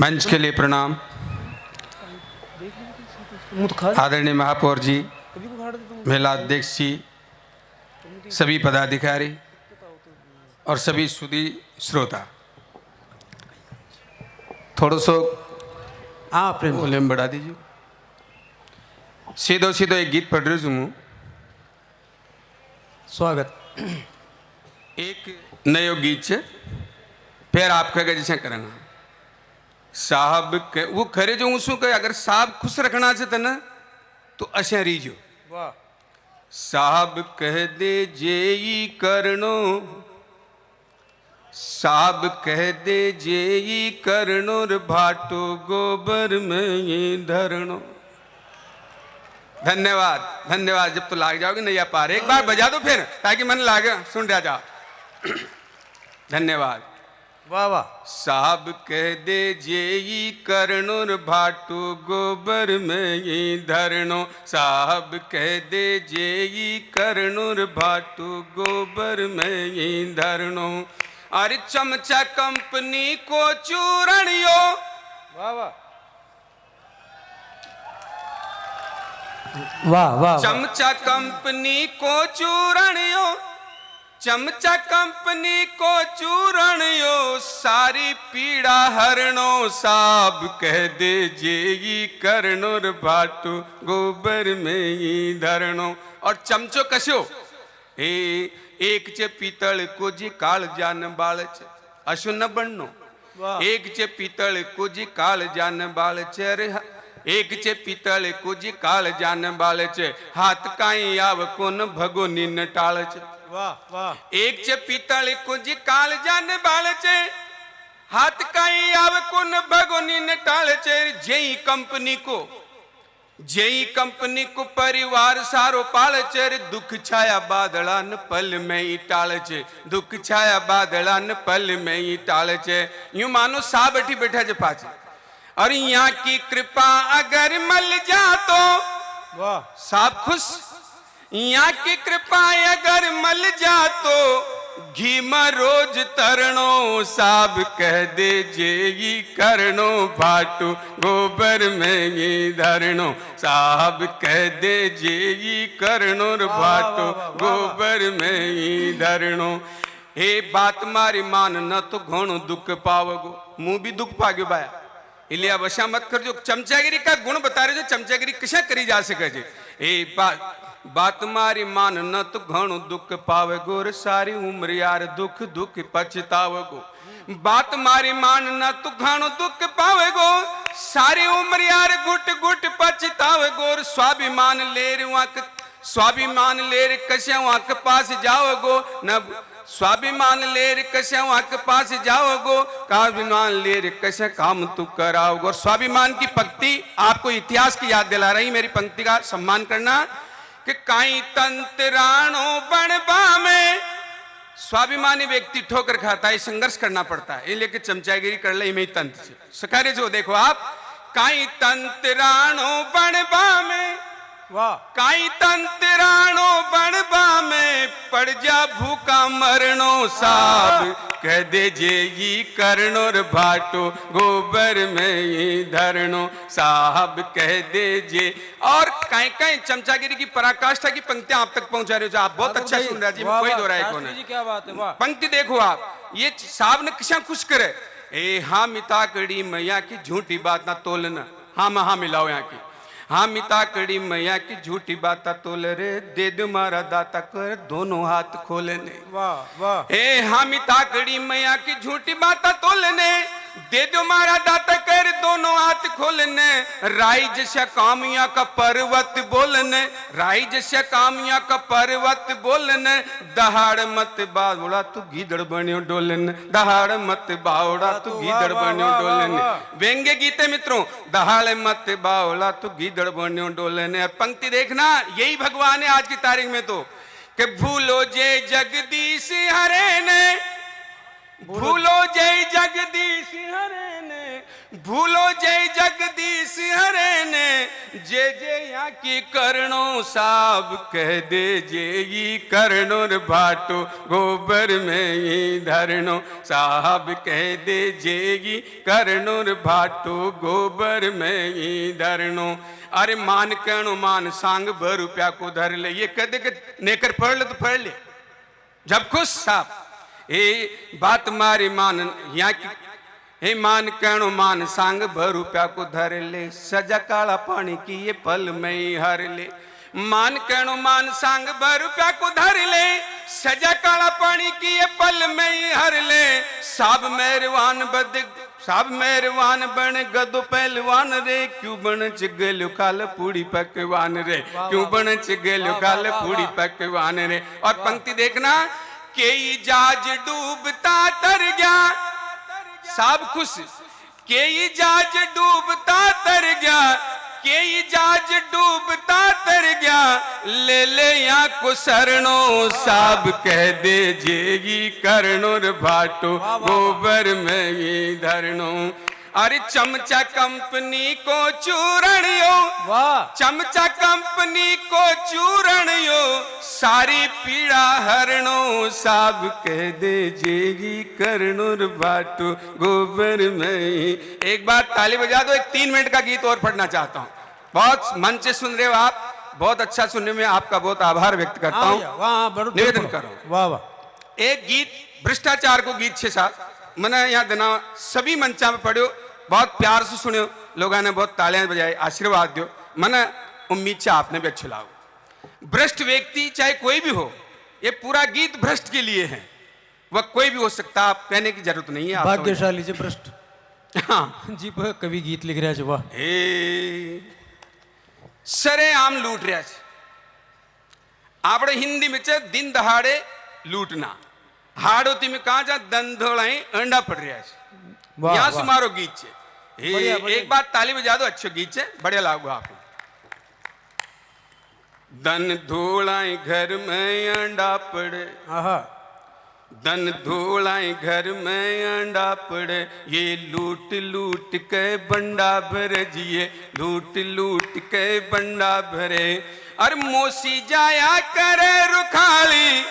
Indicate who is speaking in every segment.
Speaker 1: मंच के लिए प्रणाम। आदरणीय महापौर जी, महिला अध्यक्ष जी, सभी पदाधिकारी और सभी सुधी श्रोता, थोड़ा सो वॉल्यूम बढ़ा दीजिए। सीधो सीधो एक गीत पढ़ रही हूँ।
Speaker 2: स्वागत।
Speaker 1: एक नयो गीत है, फिर आप कहेगा जैसे करेंगे साहब के वो खरे जो उसको कहे अगर साहब खुश रखना चाहते ना तो अशा रीजो
Speaker 2: वाह।
Speaker 1: साहब कह दे जेई करनो, साहब कह दे जेई करनो रे भाटो गोबर में ये धरनो। धन्यवाद धन्यवाद। जब तो लाग जाओगे नहीं आ पा रहे, एक बार बजा दो फिर ताकि मन लागे सुन रहा जा। धन्यवाद।
Speaker 2: वाह वाह।
Speaker 1: साहब कह दे जेई करनो रे भाटो गोबर में ये धरनो। साहब कह दे जेई करनो रे भाटो गोबर में ये धरनो। अरे चमचा कंपनी को चूरणियो।
Speaker 2: वाह वाह वाह वाह।
Speaker 1: चमचा कंपनी को चूरणियो, चमचा कंपनी को चूरणियो, सारी पीड़ा हरणो। साहब कह दे जेई करनो रे भाटो गोबर में ये धरनो। और चमचो कस्यो एक चे पीतल को जी काल जान बाल चे अशु न बननो। एक चे पीतल को जी काल जान बाल चे रे, एक चे पीतल को जी काल जान बाल चे, हाथ काई आव कोन भगो निन टाल चे।
Speaker 2: वाह वाह।
Speaker 1: एक चे पीतल को जी काल जान बाल चे, हाथ काई आव कोन भगो निन टाल चे। जेई कंपनी को, जेई कंपनी को परिवार सारो पाल चे। दुख छाया बादलान पल में ही टाल चे, दुख छाया बादलान पल में ही टाल चे। यूं मानो सा बैठी बैठा जे पाचे, और यहाँ की कृपा अगर मल जा तो
Speaker 2: वाह
Speaker 1: साहब खुश। यहाँ की कृपा अगर मल जा तो घी में रोज तरनो। साहब कह दे जेई करनो भाटो गोबर में ये धरनो। साहब कह दे जेई करनो रे भाटो गोबर में ये धरनो। हे बात मारी मान न तो घणो दुख पावगो। मुंह भी दुख पाग्यो बाया इलिया वशा मत कर। जो चमचागिरी का गुण बता रहे, जो चमचागिरी कशा करी जा सके जे। ए बात मारी मान न तो घणो दुख पावे गोर, सारी उम्र यार दुख दुख पछतावे गो। बात मारी मान न तो घणो दुख पावे गो, सारी उम्र यार गुट गुट पछतावे गोर। स्वाभिमान लेर वाक, स्वाभिमान लेर कशा वाक पास जाओ गो न। स्वाभिमान लेर कशा वाक पास जाओगो, काभिमान लेर कशा काम तू कराओगो। और स्वाभिमान की पंक्ति आपको इतिहास की याद दिला रही, मेरी पंक्ति का सम्मान करना कि काई तंत्राणो बनबा में। स्वाभिमानी व्यक्ति ठोकर खाता है, संघर्ष करना पड़ता है, लेके चमचागिरी कर ले में तंत्र से सकारे जो देखो आप। काई तंत्राणो बनबा में,
Speaker 2: वाह।
Speaker 1: काई तंत्राणो बनबा में, पड़ जा भूखा मरनो। साहब कह दे जेई करनो रे भाटो गोबर में ये धरनो। साहब कह दे जे। और कहीं कहीं चमचागिरी की पराकाष्ठा की पंक्तियां आप तक पहुंचा रहे हो, आप बहुत अच्छा सुन रहे जी, कोई दो राय कौन है।
Speaker 2: क्या बात है, वाह।
Speaker 1: पंक्ति देखो आप, ये साहब ने किसा खुश करे। ए हाँ मिता कड़ी मैया की झूठी बात ना तोलना। हाँ महा मिलाओ यहाँ की। हाँ मिता कड़ी मैया की झूठी बात तोल रे, दे दो मारा दाता कर दोनों हाथ खोलने।
Speaker 2: वाह वाह।
Speaker 1: ए हाँ मिता कड़ी मैया की झूठी बात तोलने, दे दो मारा दाता कर दोनों हाथ खोलने। राई जैसा कामिया का पर्वत बोलने, राई जैसा कामिया का पर्वत बोलने। दहाड़ मत बावड़ा तू गीदड़ बनियो डोलने, दहाड़ मत बावड़ा तू गीदड़ बनियो डोलने। व्यंग्य गीते मित्रों, दहाड़ मत बावड़ा तू गीदड़ बनियो डोलने। पंक्ति देखना, यही भगवान है आज की तारीख में तो कि भूलो जे जगदीश हरे ने, भूलो जय जगदीश हरे ने, भूलो जय जगदीश हरे ने, जे जे यहाँ की करणो साब कह दे जे ई करणो भाटो गोबर में ही धरणो साहब कह दे जे ई करणो भाटो गोबर में ही धरणो। अरे मान कणो मान सांग ब रुपया को धर ले, ये कदे के नेकर पढ़ ले तो पढ़ ले जब खुश साहब ए बात मारी मान यहाँ की हे मान कणो मान सांग ब रुपया को धर ले, सजा काला पानी की ये पल में ही हर ले। मान कणो मान सांग ब रुपया को धर ले, सजा काला पानी की ये पल में ही हर ले। साब मेहरबान बद साब मेहरबान बन गदो पहलवान रे, क्यों बन चिगलो काल पूड़ी पकवान रे, क्यों बन चिगलो काल पूड़ी पकवान रे। और पंक्ति देखना के जहाज डूबता तर गया, साब खुश के जहाज डूबता तर गया, के जहाज डूबता तर गया, ले ले यहाँ को शरणो साब कह दे जेगी करणो भाटो गोबर में ही धरणो। अरे चमचा कंपनी को चूरणियो,
Speaker 2: वाह
Speaker 1: चमचा कंपनी को चूरणियो, सारी पीड़ा हरणो साब कह दे जेगी करणो बाटो गोबर में ही। एक बार ताली बजा दो, एक 3 मिनट का गीत और पढ़ना चाहता हूँ। बहुत मन से सुन रहे हो आप, बहुत अच्छा सुनने में आपका बहुत आभार व्यक्त करता हूँ, निवेदन करो।
Speaker 2: वाह वाह।
Speaker 1: एक गीत भ्रष्टाचार को गीत 6-7 मैंने यहाँ देना सभी मंचा में पढ़ो, बहुत प्यार से सुनो, लोगों ने बहुत तालियां बजाई, आशीर्वाद दो। मैंने उम्मीद से आपने भी अच्छे लाओ। भ्रष्ट व्यक्ति चाहे कोई भी हो, ये पूरा गीत भ्रष्ट के लिए है, वह कोई भी हो सकता, आप कहने की जरूरत नहीं है। आप
Speaker 2: भाग्यशाली जी भ्रष्ट
Speaker 1: हाँ
Speaker 2: जी कवि गीत लिख रहा है। वाह
Speaker 1: सरे आम लूट रहा है आपने हिंदी में दिन दहाड़े लूटना, हाड़ोती में कहा जा दंधोलाई अंडा पड़ रहा है। यहां से मारो गीत से
Speaker 2: बढ़िया, बढ़िया।
Speaker 1: एक बार ताली बजा दो, अच्छे गीत से बढ़िया लागूगा आपको। दन धोलाई घर में अंडा पड़े,
Speaker 2: आहा
Speaker 1: दन धोलाई घर में अंडा पड़े, ये लूट लूट के बंडा भरे जिए, लूट लूट के बंडा भरे। और मोसी जाया करे रुखाली,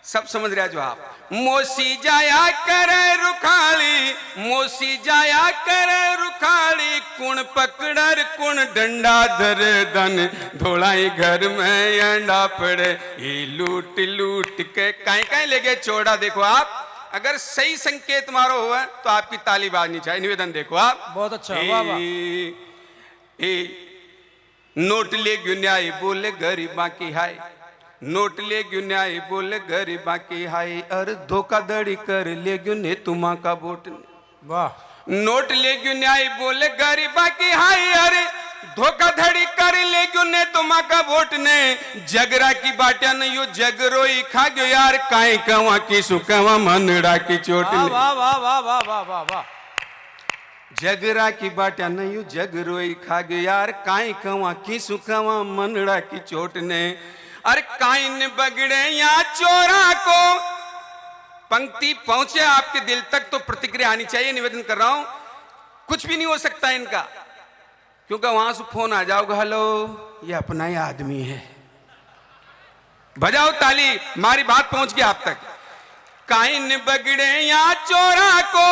Speaker 1: सब समझ रहे जो आप, मोसी जाया करे रुखाली, मोसी जाया करे रुखाली, कुण पकड़र कुण डंडा धरे, दन धोलाई घर में अंडा पड़े, ये लूट लूट के काई काई लेके चौड़ा। देखो आप अगर सही संकेत मारो हुआ तो आपकी ताली बाजनी चाहिए। निवेदन देखो आप,
Speaker 2: बहुत अच्छा। वाह वाह।
Speaker 1: नोट ले न्याय बोले गरीबा की हाय, नोट ले न्याय बोले गरीबा की हाय, और धोखाधड़ी कर ले ने तुमा का वोट।
Speaker 2: वाह।
Speaker 1: नोट ले न्याय बोले गरीबा की हाय, अरे धोखाधड़ी कर ले ने तुमा का वोट ने। जगरा की बाटिया ने यो जगरोई खा गयो यार, काई कवा की सुकवा मनड़ा की चोट ने।
Speaker 2: वाह वाह वाह वाह वाह वाह वाह।
Speaker 1: जगरा की बाटिया ने यो जगरोई खा गयो यार, काई कवा की सुकवा मनड़ा की चोट ने। अरे काइन बगड़े या चोरा को, पंक्ति पहुंचे आपके दिल तक तो प्रतिक्रिया आनी चाहिए। निवेदन कर रहा हूं, कुछ भी नहीं हो सकता इनका, क्योंकि वहां से फोन आ जाओगे, हेलो ये अपना ही आदमी है, बजाओ ताली, हमारी बात पहुंच गई आप तक। काइन बगड़े या चोरा को,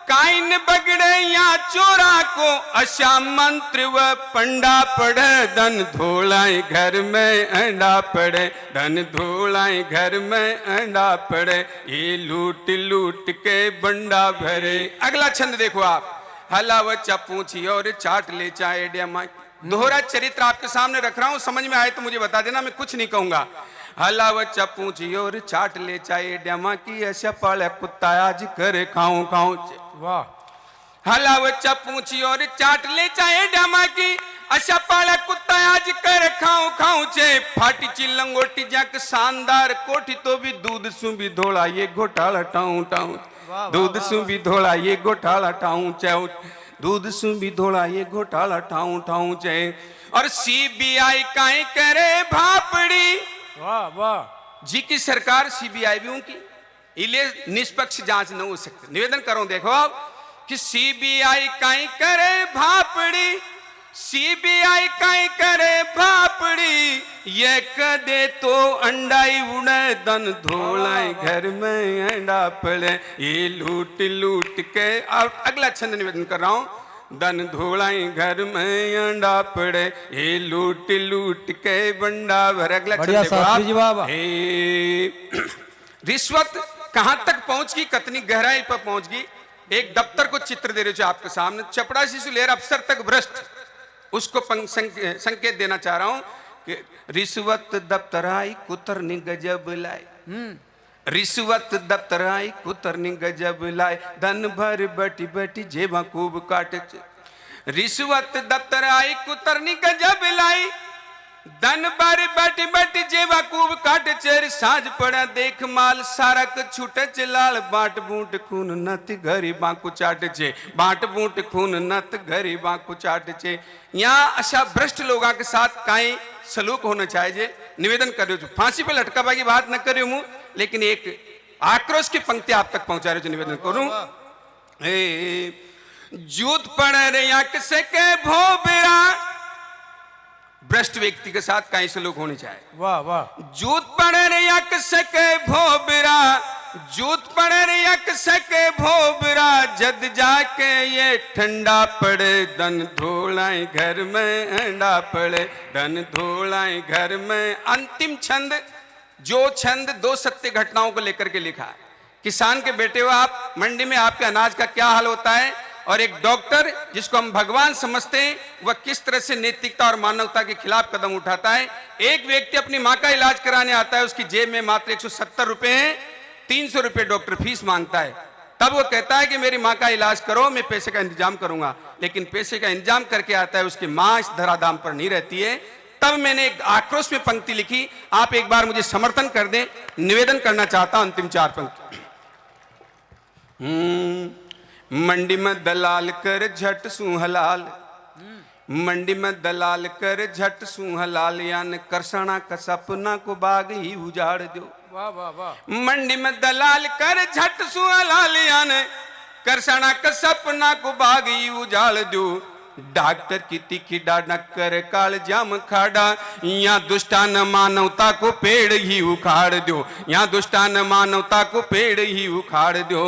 Speaker 1: काइन बगड़े या चोरा को, अशा मंत्र व पंडा पढ़े, दन धोलाई घर में अंडा पड़े, धन धोलाई घर में अंडा पड़े, ये लूट लूट के बंडा भरे। अगला छंद देखो आप, हला बच्चा पूछी और चाट ले चाहे डेमा। दोहरा चरित्र आपके सामने रख रहा हूं, समझ में आए तो मुझे बता देना, मैं कुछ नहीं कहूंगा। हला बच्चा पूछी और चाट ले चाहे डेमा की, ऐसा पाले कुत्ता आज करे खाऊं खाऊं।
Speaker 2: वाह।
Speaker 1: हला बच्चा पूछी और चाट ले चाहे डेमा की, अच्छा पाला कुत्ता आज कर खाऊं खाऊं चे। फाटी ची लंगोटी जक शानदार कोठी, तो भी दूध सु भी धोला ये घोटाला टाऊं टाऊं, दूध सु भी धोला ये घोटाला टाऊं चाऊं, दूध सु भी धोला ये घोटाला टाऊं टाऊं चे। और सीबीआई काई करे भापड़ी,
Speaker 2: वाह वाह।
Speaker 1: जी की सरकार सीबीआई भी उनकी, इले निष्पक्ष जांच न हो सकती। निवेदन करो देखो आप कि सीबीआई काई करे भापड़ी, सीबीआई काई करे भापड़ी, ये कदे तो अंडाई उड़े दन धोलाई घर में अंडा पड़े, ये लूट लूट के। और अगला छंद निवेदन कर रहा हूं, दन धोलाई घर में अंडा पड़े, ये लूट लूट के बंडा भर। अगला छंद देखो आप, रिश्वत कहां तक पहुंच गई, कितनी गहराई पर पहुंच गई। एक दफ्तर को चित्र दे रहे हो आपके सामने, चपड़ासी से लेकर अफसर तक भ्रष्ट, उसको संकेत देना चाह रहा हूं कि रिश्वत दफ्तर आई कुतरनी गजब लाए, रिश्वत दफ्तर आई कुतरनी गजब लाए, धन भर बटी बटी जेबा खूब काटे। रिश्वत दफ्तर आई कुतरनी गजब लाई, धन भर बटी बटी जेबा खूब काटे। चेर साझ पड़ा देख माल सारा क छूटे चे, लाल बाट बूट खून नत गरीबां को चाटे चे, बाट बूट खून नत गरीबां को चाटे चे। यहाँ अशा भ्रष्ट लोगों के साथ काई सलूक होना चाहिए। निवेदन कर रहे हो, फांसी पे लटका की बात न कर रही हूं, लेकिन एक आक्रोश की पंक्ति आप तक पहुंचा रहे हो, निवेदन करूं। जूत पड़ रे यक से के भोबरा, भ्रष्ट व्यक्ति के साथ कहीं सलूक होनी चाहिए।
Speaker 2: वाह वाह।
Speaker 1: जूत पड़े रे यक सके भोबरा, जूत पड़े रे यक सके भोबरा, जद जाके ये ठंडा पड़े, दन धोलाई घर में अंडा पड़े, दन धोलाई घर में। अंतिम छंद, जो छंद दो सत्य घटनाओं को लेकर के लिखा है। किसान के बेटे हो आप, मंडी में आपके अनाज का क्या हाल होता है, और एक डॉक्टर जिसको हम भगवान समझते हैं वह किस तरह से नैतिकता और मानवता के खिलाफ कदम उठाता है। एक व्यक्ति अपनी मां का इलाज कराने आता है, उसकी जेब में मात्र 170 रुपए हैं, 300 रुपए डॉक्टर फीस मांगता है। तब वो कहता है कि मेरी मां का इलाज करो, मैं पैसे का इंतजाम करूंगा। लेकिन पैसे का इंतजाम करके आता है, उसकी मां इस धराधाम पर नहीं रहती है। तब मैंने एक आक्रोश में पंक्ति लिखी, आप एक बार मुझे समर्थन कर दें। निवेदन करना चाहता हूं, अंतिम 4 पंक्ति। मंडी में दलाल कर झट सू हलाल, मंडी में दलाल कर झट सू हलाल, यान करसना का सपना को बाग ही उजाड़ दो।
Speaker 2: वाह वाह वाह।
Speaker 1: मंडी में दलाल कर झट सू हलाल, यान करसना का सपना को बाग ही उजाड़ दो। डॉक्टर की तीखी डांट कर काल जाम खाड़ा, यहाँ दुष्टान मानवता को पेड़ ही उखाड़ दो, यहाँ दुष्टान मानवता को पेड़ ही उखाड़ दो।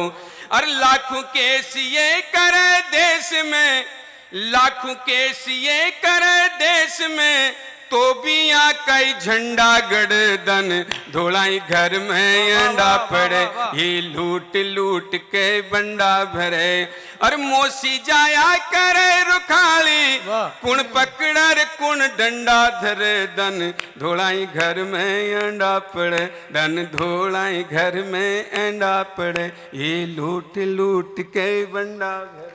Speaker 1: और लाखों केस ये करे देश में, लाखों केस ये करे देश में, तो भी यहाँ कई झंडा गड़दन धोलाई घर में अंडा पड़े, ये लूट लूट के बंडा भरे। और मोसी जाया करे रुखाली, कुण पकड़र कुण डंडा धरे, दन धोलाई घर में अंडा पड़े, दन धोलाई घर में अंडा पड़े, ये लूट लूट के बंडा भरे।